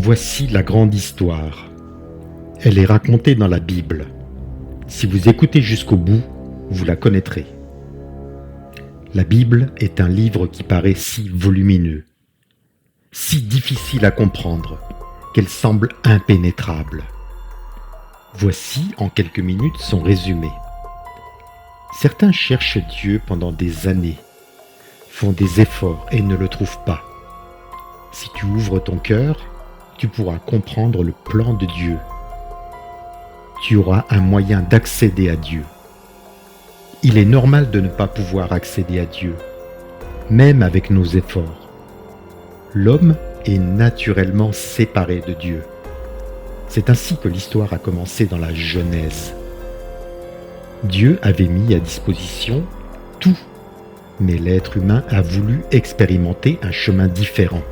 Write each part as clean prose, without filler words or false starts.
Voici la grande histoire. Elle est racontée dans la Bible. Si vous écoutez jusqu'au bout, vous la connaîtrez. La Bible est un livre qui paraît si volumineux, si difficile à comprendre, qu'elle semble impénétrable. Voici en quelques minutes son résumé. Certains cherchent Dieu pendant des années, font des efforts et ne le trouvent pas. Si tu ouvres ton cœur, tu pourras comprendre le plan de Dieu. Tu auras un moyen d'accéder à Dieu. Il est normal de ne pas pouvoir accéder à Dieu, même avec nos efforts. L'homme est naturellement séparé de Dieu. C'est ainsi que l'histoire a commencé dans la Genèse. Dieu avait mis à disposition tout, mais l'être humain a voulu expérimenter un chemin différent.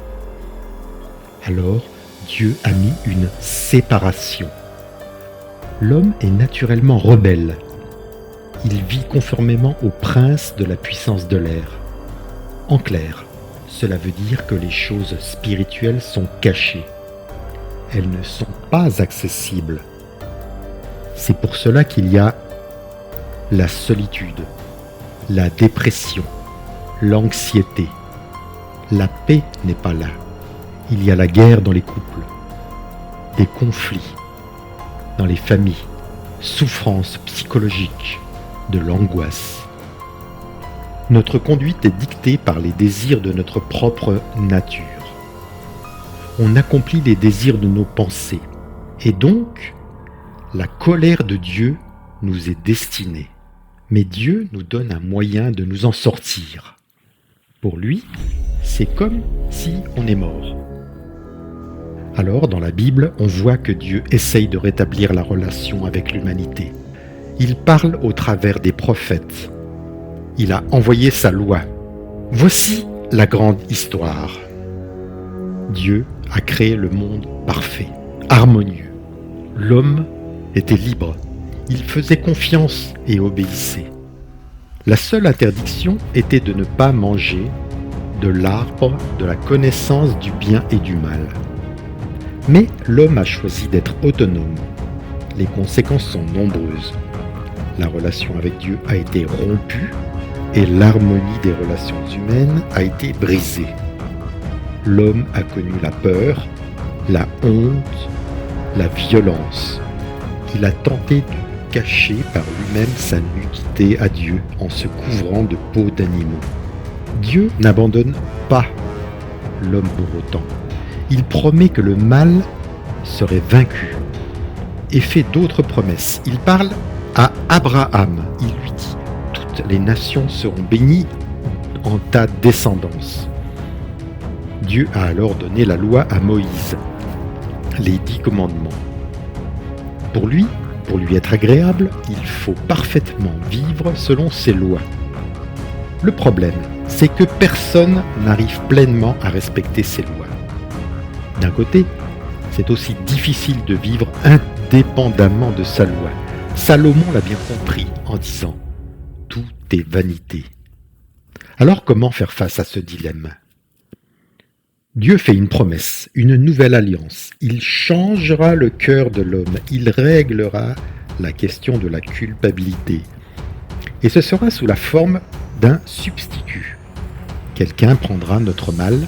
Alors, Dieu a mis une séparation. L'homme est naturellement rebelle. Il vit conformément au prince de la puissance de l'air. En clair, cela veut dire que les choses spirituelles sont cachées. Elles ne sont pas accessibles. C'est pour cela qu'il y a la solitude, la dépression, l'anxiété. La paix n'est pas là. Il y a la guerre dans les couples, des conflits dans les familles, souffrances psychologiques, de l'angoisse. Notre conduite est dictée par les désirs de notre propre nature. On accomplit les désirs de nos pensées, et donc, la colère de Dieu nous est destinée. Mais Dieu nous donne un moyen de nous en sortir. Pour lui, c'est comme si on est mort. Alors, dans la Bible, on voit que Dieu essaye de rétablir la relation avec l'humanité. Il parle au travers des prophètes. Il a envoyé sa loi. Voici la grande histoire. Dieu a créé le monde parfait, harmonieux. L'homme était libre. Il faisait confiance et obéissait. La seule interdiction était de ne pas manger de l'arbre de la connaissance du bien et du mal. Mais l'homme a choisi d'être autonome. Les conséquences sont nombreuses. La relation avec Dieu a été rompue et l'harmonie des relations humaines a été brisée. L'homme a connu la peur, la honte, la violence. Il a tenté de cacher par lui-même sa nudité à Dieu en se couvrant de peaux d'animaux. Dieu n'abandonne pas l'homme pour autant. Il promet que le mal serait vaincu et fait d'autres promesses. Il parle à Abraham. Il lui dit « Toutes les nations seront bénies en ta descendance ». Dieu a alors donné la loi à Moïse, les 10 commandements. Pour lui être agréable, il faut parfaitement vivre selon ses lois. Le problème, c'est que personne n'arrive pleinement à respecter ses lois. D'un côté, c'est aussi difficile de vivre indépendamment de sa loi. Salomon l'a bien compris en disant « Tout est vanité ». Alors comment faire face à ce dilemme ? Dieu fait une promesse, une nouvelle alliance. Il changera le cœur de l'homme, il réglera la question de la culpabilité. Et ce sera sous la forme d'un substitut. Quelqu'un prendra notre mal.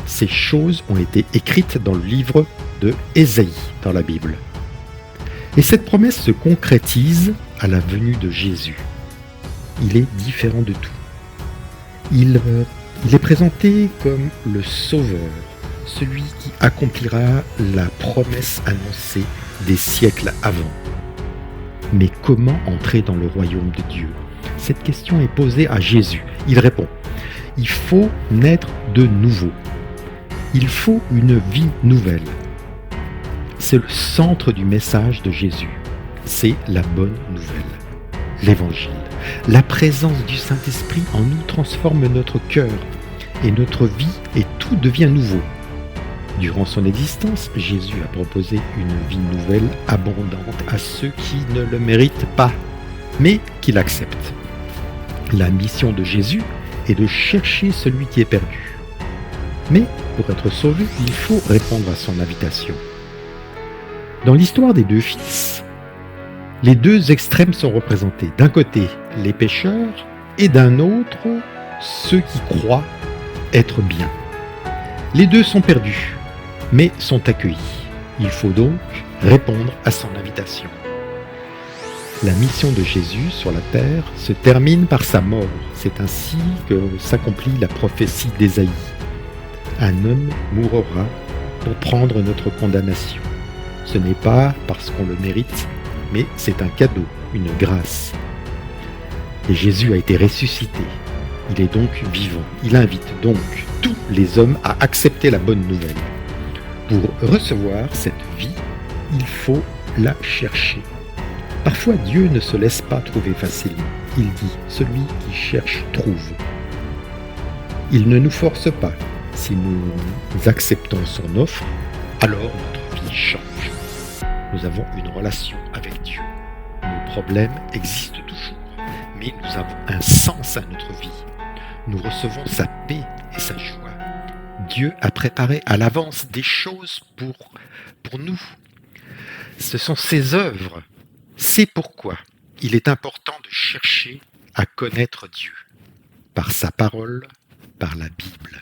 Ces choses ont été écrites dans le livre de Ésaïe dans la Bible. Et cette promesse se concrétise à la venue de Jésus. Il est différent de tout. Il est présenté comme le Sauveur, celui qui accomplira la promesse annoncée des siècles avant. Mais comment entrer dans le royaume de Dieu ? Cette question est posée à Jésus. Il répond « Il faut naître de nouveau. Il faut une vie nouvelle. » C'est le centre du message de Jésus. C'est la bonne nouvelle, l'Évangile. La présence du Saint-Esprit en nous transforme notre cœur et notre vie et tout devient nouveau. Durant son existence, Jésus a proposé une vie nouvelle abondante à ceux qui ne le méritent pas, mais qui l'acceptent. La mission de Jésus est de chercher celui qui est perdu. Mais Pour être sauvé, il faut répondre à son invitation. Dans l'histoire des deux fils, les deux extrêmes sont représentés. D'un côté, les pécheurs, et d'un autre, ceux qui croient être bien. Les deux sont perdus, mais sont accueillis. Il faut donc répondre à son invitation. La mission de Jésus sur la terre se termine par sa mort. C'est ainsi que s'accomplit la prophétie d'Ésaïe. Un homme mourra pour prendre notre condamnation. Ce n'est pas parce qu'on le mérite, mais c'est un cadeau, une grâce. Et Jésus a été ressuscité. Il est donc vivant. Il invite donc tous les hommes à accepter la bonne nouvelle. Pour recevoir cette vie, il faut la chercher. Parfois, Dieu ne se laisse pas trouver facilement. Il dit « Celui qui cherche, trouve ». Il ne nous force pas. Si nous acceptons son offre, alors notre vie change. Nous avons une relation avec Dieu. Nos problèmes existent toujours, mais nous avons un sens à notre vie. Nous recevons sa paix et sa joie. Dieu a préparé à l'avance des choses pour nous. Ce sont ses œuvres. C'est pourquoi il est important de chercher à connaître Dieu, par sa parole, par la Bible.